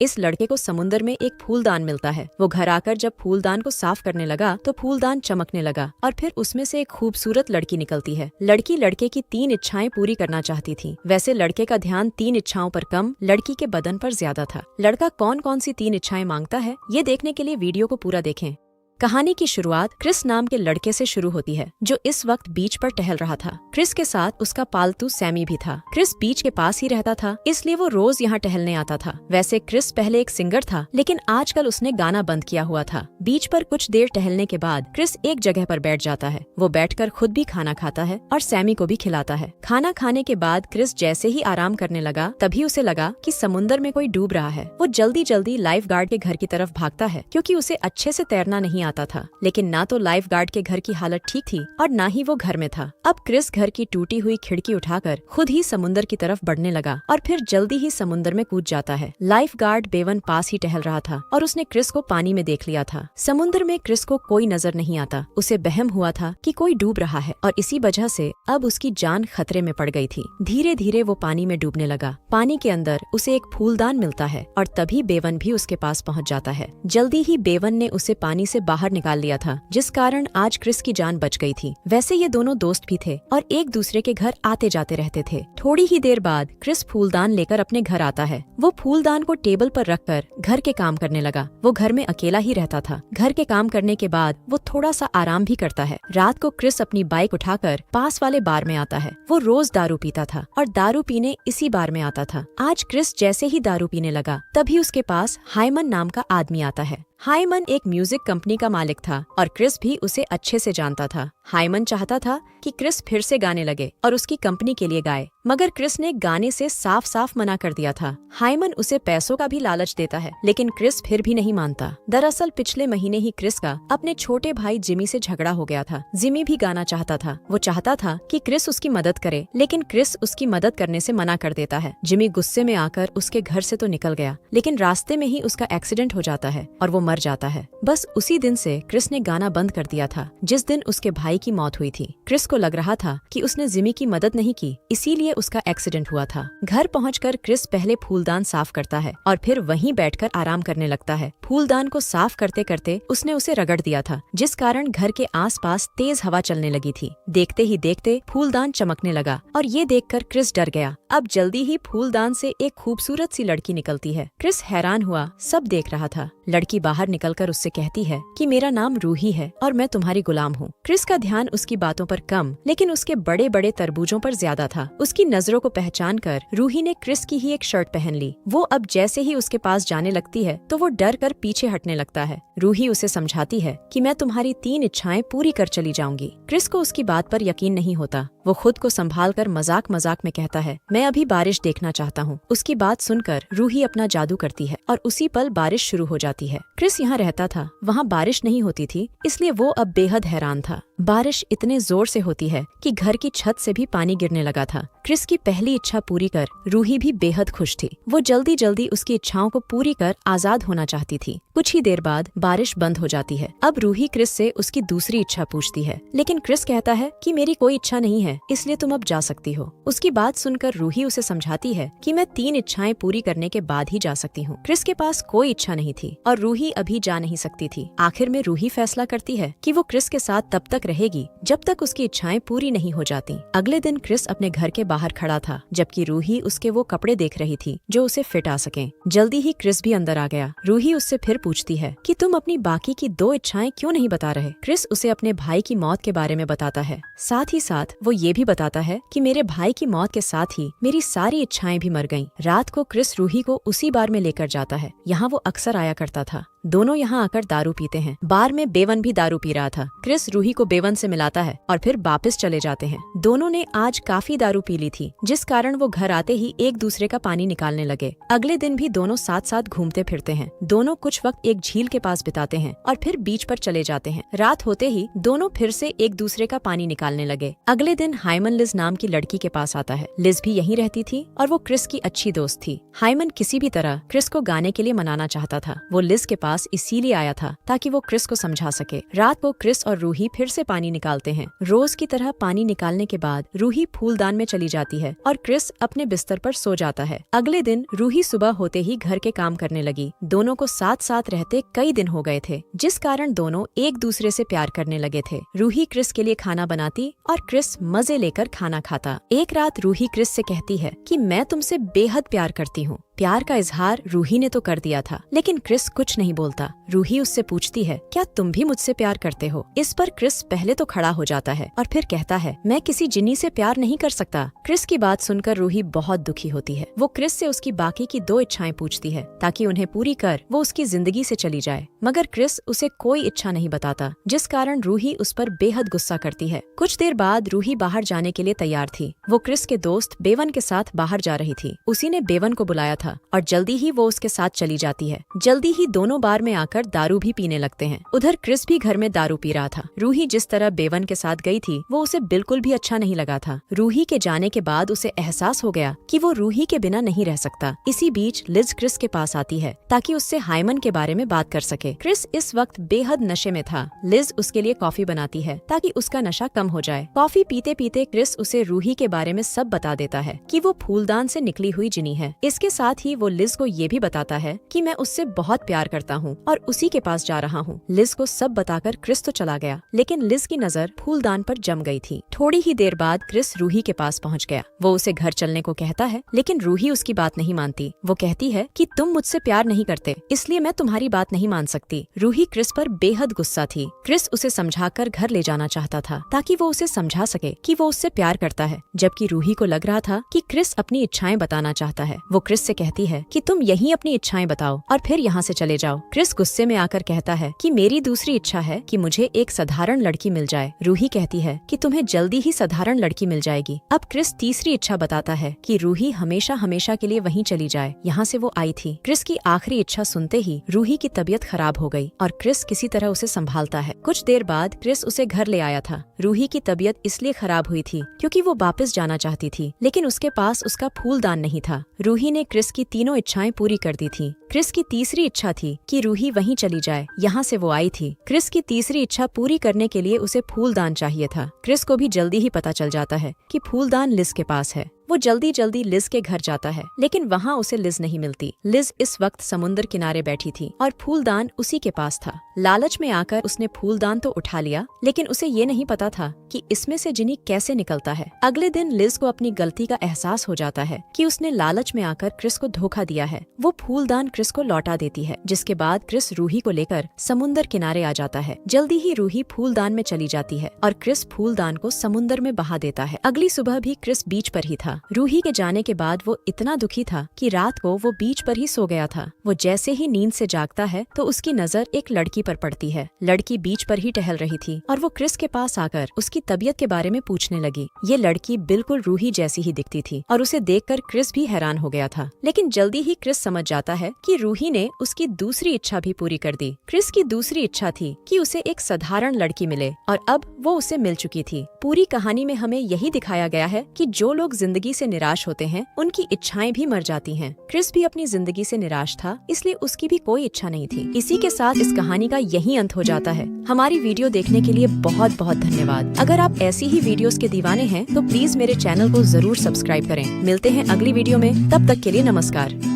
इस लड़के को समुद्र में एक फूलदान मिलता है। वो घर आकर जब फूलदान को साफ करने लगा तो फूलदान चमकने लगा और फिर उसमें से एक खूबसूरत लड़की निकलती है। लड़की लड़के की 3 इच्छाएं पूरी करना चाहती थी। वैसे लड़के का ध्यान 3 इच्छाओं पर कम, लड़की के बदन पर ज्यादा था। लड़का कौन कौन सी 3 इच्छाएं मांगता है, ये देखने के लिए वीडियो को पूरा देखें। कहानी की शुरुआत क्रिस नाम के लड़के से शुरू होती है, जो इस वक्त बीच पर टहल रहा था। क्रिस के साथ उसका पालतू सैमी भी था। क्रिस बीच के पास ही रहता था, इसलिए वो रोज यहाँ टहलने आता था। वैसे क्रिस पहले एक सिंगर था, लेकिन आजकल उसने गाना बंद किया हुआ था। बीच पर कुछ देर टहलने के बाद क्रिस एक जगह पर बैठ जाता है। वो बैठकर खुद भी खाना खाता है और सैमी को भी खिलाता है। खाना खाने के बाद क्रिस जैसे ही आराम करने लगा, तभी उसे लगा कि समुद्र में कोई डूब रहा है। वो जल्दी जल्दी लाइफ गार्ड के घर की तरफ भागता है, क्योंकि उसे अच्छे से तैरना नहीं आता था। लेकिन ना तो लाइफ गार्ड के घर की हालत ठीक थी और ना ही वो घर में था। अब क्रिस घर की टूटी हुई खिड़की उठाकर खुद ही समुद्र की तरफ बढ़ने लगा और फिर जल्दी ही समुद्र में कूद जाता है। लाइफ गार्ड बेवन पास ही टहल रहा था और उसने क्रिस को पानी में देख लिया था। समुद्र में क्रिस को कोई नजर नहीं आता। उसे वहम हुआ था कि कोई डूब रहा है और इसी वजह से अब उसकी जान खतरे में पड़ गई थी। धीरे धीरे वो पानी में डूबने लगा। पानी के अंदर उसे एक फूलदान मिलता है और तभी बेवन भी उसके पास पहुंच जाता है। जल्दी ही बेवन ने उसे पानी से बाहर निकाल लिया था, जिस कारण आज क्रिस की जान बच गई थी। वैसे ये दोनों दोस्त भी थे और एक दूसरे के घर आते जाते रहते थे। थोड़ी ही देर बाद क्रिस फूलदान लेकर अपने घर आता है। वो फूलदान को टेबल पर रखकर घर के काम करने लगा। वो घर में अकेला ही रहता था। घर के काम करने के बाद वो थोड़ा सा आराम भी करता है। रात को क्रिस अपनी बाइक उठाकर पास वाले बार में आता है। वो रोज दारू पीता था और दारू पीने इसी बार में आता था। आज क्रिस जैसे ही दारू पीने लगा, तभी उसके पास हाइमन नाम का आदमी आता है। हाइमन एक म्यूजिक कंपनी का मालिक था और क्रिस भी उसे अच्छे से जानता था। हाइमन चाहता था कि क्रिस फिर से गाने लगे और उसकी कंपनी के लिए गाए, मगर क्रिस ने गाने से साफ साफ मना कर दिया था। हाइमन उसे पैसों का भी लालच देता है, लेकिन क्रिस फिर भी नहीं मानता। दरअसल पिछले महीने ही क्रिस का अपने छोटे भाई जिमी से झगड़ा हो गया था। जिमी भी गाना चाहता था। वो चाहता था कि क्रिस उसकी मदद करे, लेकिन क्रिस उसकी मदद करने से मना कर देता है। जिमी गुस्से में आकर उसके घर से तो निकल गया, लेकिन रास्ते में ही उसका एक्सीडेंट हो जाता है और वो मर जाता है। बस उसी दिन से क्रिस ने गाना बंद कर दिया था, जिस दिन उसके भाई की मौत हुई थी। क्रिस को लग रहा था कि उसने जिमी की मदद नहीं की, इसीलिए उसका एक्सीडेंट हुआ था। घर पहुंचकर क्रिस पहले फूलदान साफ करता है और फिर वहीं बैठकर आराम करने लगता है। फूलदान को साफ करते करते उसने उसे रगड़ दिया था, जिस कारण घर के आसपास तेज हवा चलने लगी थी। देखते ही देखते फूलदान चमकने लगा और ये देखकर क्रिस डर गया। अब जल्दी ही फूलदान से एक खूबसूरत सी लड़की निकलती है। क्रिस हैरान हुआ, सब देख रहा था। लड़की बाहर निकलकर उससे कहती है कि मेरा नाम रूही है और मैं तुम्हारी गुलाम हूँ। क्रिस का ध्यान उसकी बातों पर कम, लेकिन उसके बड़े बड़े तरबूजों पर ज्यादा था। उसकी नजरों को पहचान कर रूही ने क्रिस की ही एक शर्ट पहन ली। वो अब जैसे ही उसके पास जाने लगती है तो वो डर कर पीछे हटने लगता है। रूही उसे समझाती है कि मैं तुम्हारी 3 इच्छाएं पूरी कर चली जाऊंगी। क्रिस को उसकी बात पर यकीन नहीं होता। वो खुद को संभाल कर मजाक मजाक में कहता है, मैं अभी बारिश देखना चाहता हूँ। उसकी बात सुनकर रूही अपना जादू करती है और उसी पल बारिश शुरू हो जाती है। क्रिस यहाँ रहता था, वहाँ बारिश नहीं होती थी, इसलिए वो अब बेहद हैरान था। बारिश इतने जोर से होती है कि घर की छत से भी पानी गिरने लगा था। क्रिस की पहली इच्छा पूरी कर रूही भी बेहद खुश थी। वो जल्दी जल्दी उसकी इच्छाओं को पूरी कर आजाद होना चाहती थी। कुछ ही देर बाद बारिश बंद हो जाती है। अब रूही क्रिस से उसकी दूसरी इच्छा पूछती है, लेकिन क्रिस कहता है कि मेरी कोई इच्छा नहीं है, इसलिए तुम अब जा सकती हो। उसकी बात सुनकर रूही उसे समझाती है कि मैं 3 इच्छाएं पूरी करने के बाद ही जा सकती हूँ। क्रिस के पास कोई इच्छा नहीं थी और रूही अभी जा नहीं सकती थी। आखिर में रूही फैसला करती है कि वो क्रिस के साथ तब तक रहेगी जब तक उसकी इच्छाएं पूरी नहीं हो जाती। अगले दिन क्रिस अपने घर के बाहर खड़ा था, जबकि रूही उसके वो कपड़े देख रही थी जो उसे फिट आ सके। जल्दी ही क्रिस भी अंदर आ गया। रूही उससे फिर पूछती है कि तुम अपनी बाकी की 2 इच्छाएं क्यों नहीं बता रहे। क्रिस उसे अपने भाई की मौत के बारे में बताता है। साथ ही साथ वो ये भी बताता है कि मेरे भाई की मौत के साथ ही मेरी सारी इच्छाएं भी मर गईं। रात को क्रिस रूही को उसी बार में लेकर जाता है। यहाँ वो अक्सर आया करता था। दोनों यहाँ आकर दारू पीते हैं। बार में बेवन भी दारू पी रहा था। क्रिस रूही को बेवन से मिलाता है और फिर वापस चले जाते हैं। दोनों ने आज काफी दारू पी ली थी, जिस कारण वो घर आते ही एक दूसरे का पानी निकालने लगे। अगले दिन भी दोनों साथ साथ घूमते फिरते हैं। दोनों कुछ वक्त एक झील के पास बिताते हैं और फिर बीच पर चले जाते हैं। रात होते ही दोनों फिर से एक दूसरे का पानी निकालने लगे। अगले दिन हाइमन लिज नाम की लड़की के पास आता है। लिज भी यहीं रहती थी और वो क्रिस की अच्छी दोस्त थी। हाइमन किसी भी तरह क्रिस को गाने के लिए मनाना चाहता था। वो लिज के पास इसीलिए आया था ताकि वो क्रिस को समझा सके। रात को क्रिस और रूही फिर से पानी निकालते हैं। रोज की तरह पानी निकालने के बाद रूही फूलदान में चली जाती है और क्रिस अपने बिस्तर पर सो जाता है। अगले दिन रूही सुबह होते ही घर के काम करने लगी। दोनों को साथ साथ रहते कई दिन हो गए थे, जिस कारण दोनों एक दूसरे से प्यार करने लगे थे। रूही क्रिस के लिए खाना बनाती और क्रिस मजे लेकर खाना खाता। एक रात रूही क्रिस से कहती है कि मैं तुमसे बेहद प्यार करती हूँ। प्यार का इजहार रूही ने तो कर दिया था, लेकिन क्रिस कुछ नहीं बोलता। रूही उससे पूछती है, क्या तुम भी मुझसे प्यार करते हो? इस पर क्रिस पहले तो खड़ा हो जाता है और फिर कहता है, मैं किसी जिन्नी से प्यार नहीं कर सकता। क्रिस की बात सुनकर रूही बहुत दुखी होती है। वो क्रिस से उसकी बाकी की 2 इच्छाएं पूछती है ताकि उन्हें पूरी कर वो उसकी जिंदगी से चली जाए, मगर क्रिस उसे कोई इच्छा नहीं बताता, जिस कारण रूही उस पर बेहद गुस्सा करती है। कुछ देर बाद रूही बाहर जाने के लिए तैयार थी। वो क्रिस के दोस्त बेवन के साथ बाहर जा रही थी। उसी ने बेवन को बुलाया था और जल्दी ही वो उसके साथ चली जाती है। जल्दी ही दोनों बार में आकर दारू भी पीने लगते हैं। उधर क्रिस भी घर में दारू पी रहा था। रूही जिस तरह बेवन के साथ गई थी वो उसे बिल्कुल भी अच्छा नहीं लगा था। रूही के जाने के बाद उसे एहसास हो गया कि वो रूही के बिना नहीं रह सकता। इसी बीच लिज क्रिस के पास आती है ताकि उससे हाइमन के बारे में बात कर सके। क्रिस इस वक्त बेहद नशे में था। लिज उसके लिए कॉफी बनाती है ताकि उसका नशा कम हो जाए। कॉफी पीते पीते क्रिस उसे रूही के बारे में सब बता देता है कि वो फूलदान से निकली हुई जिनी है। इसके साथ ही वो लिज को ये भी बताता है कि मैं उससे बहुत प्यार करता हूँ और उसी के पास जा रहा हूँ। लिज को सब बताकर क्रिस तो चला गया, लेकिन लिज की नजर फूलदान पर जम गई थी। थोड़ी ही देर बाद क्रिस रूही के पास पहुँच गया। वो उसे घर चलने को कहता है, लेकिन रूही उसकी बात नहीं मानती। वो कहती है कि तुम मुझसे प्यार नहीं करते, इसलिए मैं तुम्हारी बात नहीं मान सकती। रूही क्रिस पर बेहद गुस्सा थी। क्रिस उसे समझाकर घर ले जाना चाहता था ताकि वो उसे समझा सके कि वो उससे प्यार करता है, जबकि रूही को लग रहा था कि क्रिस अपनी इच्छाएं बताना चाहता है। वो क्रिस से कहती है कि तुम यहीं अपनी इच्छाएं बताओ और फिर यहाँ से चले जाओ। क्रिस गुस्से में आकर कहता है कि मेरी दूसरी इच्छा है कि मुझे एक साधारण लड़की मिल जाए। रूही कहती है कि तुम्हें जल्दी ही साधारण लड़की मिल जाएगी। अब क्रिस तीसरी इच्छा बताता है कि रूही हमेशा हमेशा के लिए वहीं चली जाए, यहाँ से वो आई थी। क्रिस की आखिरी इच्छा सुनते ही रूही की तबीयत खराब हो गई और क्रिस किसी तरह उसे संभालता है। कुछ देर बाद क्रिस उसे घर ले आया था। रूही की तबीयत इसलिए खराब हुई थी क्योंकि वो वापस जाना चाहती थी, लेकिन उसके पास उसका फूलदान नहीं था। रूही ने क्रिस की तीनों इच्छाएं पूरी कर दी थी। क्रिस की तीसरी इच्छा थी कि रूही वहीं चली जाए, यहाँ से वो आई थी। क्रिस की तीसरी इच्छा पूरी करने के लिए उसे फूलदान चाहिए था। क्रिस को भी जल्दी ही पता चल जाता है कि फूलदान लिज के पास है। वो जल्दी जल्दी लिज के घर जाता है, लेकिन वहाँ उसे लिज नहीं मिलती। लिज इस वक्त समुद्र किनारे बैठी थी और फूलदान उसी के पास था। लालच में आकर उसने फूलदान तो उठा लिया, लेकिन उसे ये नहीं पता था कि इसमें से जिनी कैसे निकलता है। अगले दिन लिज को अपनी गलती का एहसास हो जाता है कि उसने लालच में आकर क्रिस को धोखा दिया है। वो फूलदान क्रिस को लौटा देती है, जिसके बाद क्रिस रूही को लेकर समुद्र किनारे आ जाता है। जल्दी ही रूही फूलदान में चली जाती है और क्रिस फूलदान को समुद्र में बहा देता है। अगली सुबह भी क्रिस बीच पर ही था। रूही के जाने के बाद वो इतना दुखी था कि रात को वो बीच पर ही सो गया था। वो जैसे ही नींद से जागता है तो उसकी नजर एक लड़की पर पड़ती है। लड़की बीच पर ही टहल रही थी और वो क्रिस के पास आकर उसकी तबीयत के बारे में पूछने लगी। ये लड़की बिल्कुल रूही जैसी ही दिखती थी और उसे देखकर क्रिस भी हैरान हो गया था, लेकिन जल्दी ही क्रिस समझ जाता है कि रूही ने उसकी दूसरी इच्छा भी पूरी कर दी। क्रिस की दूसरी इच्छा थी कि उसे एक साधारण लड़की मिले और अब वो उसे मिल चुकी थी। पूरी कहानी में हमें यही दिखाया गया है कि जो लोग जिंदगी से निराश होते हैं उनकी इच्छाएं भी मर जाती हैं। क्रिस भी अपनी जिंदगी से निराश था, इसलिए उसकी भी कोई इच्छा नहीं थी। इसी के साथ इस कहानी का यही अंत हो जाता है। हमारी वीडियो देखने के लिए बहुत बहुत धन्यवाद। अगर आप ऐसी ही वीडियोस के दीवाने हैं तो प्लीज मेरे चैनल को जरूर सब्सक्राइब करें। मिलते हैं अगली वीडियो में, तब तक के लिए नमस्कार।